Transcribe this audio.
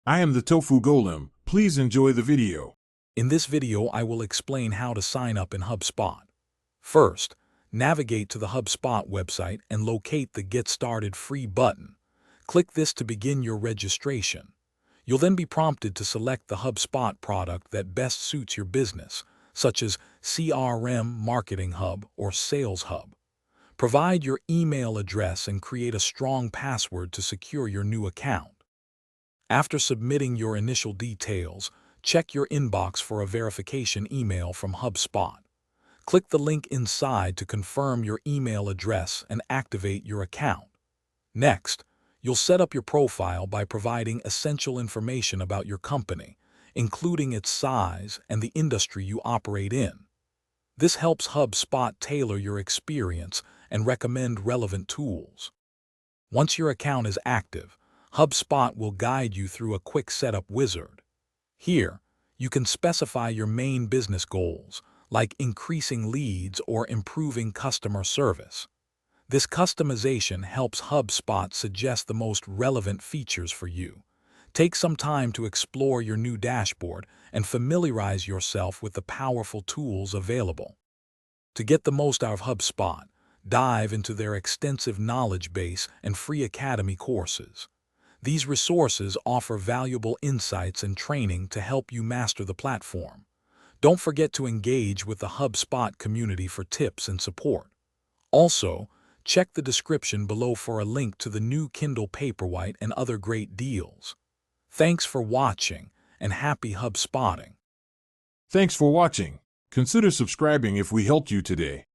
I am the Tofu Golem. Please enjoy the video. In this video, I will explain how to sign up in HubSpot. First, navigate to the HubSpot website and locate the Get Started Free button. Click this to begin your registration. You'll then be prompted to select the HubSpot product that best suits your business, such as CRM, Marketing Hub, or Sales Hub. Provide your email address and create a strong password to secure your new account. After submitting your initial details, check your inbox for a verification email from HubSpot. Click the link inside to confirm your email address and activate your account. Next, you'll set up your profile by providing essential information about your company, including its size and the industry you operate in. This helps HubSpot tailor your experience and recommend relevant tools. Once your account is active, HubSpot will guide you through a quick setup wizard. Here, you can specify your main business goals, like increasing leads or improving customer service. This customization helps HubSpot suggest the most relevant features for you. Take some time to explore your new dashboard and familiarize yourself with the powerful tools available. To get the most out of HubSpot, dive into their extensive knowledge base and free academy courses. These resources offer valuable insights and training to help you master the platform. Don't forget to engage with the HubSpot community for tips and support. Also, check the description below for a link to the new Kindle Paperwhite and other great deals. Thanks for watching, and happy HubSpotting! Thanks for watching. Consider subscribing if we helped you today.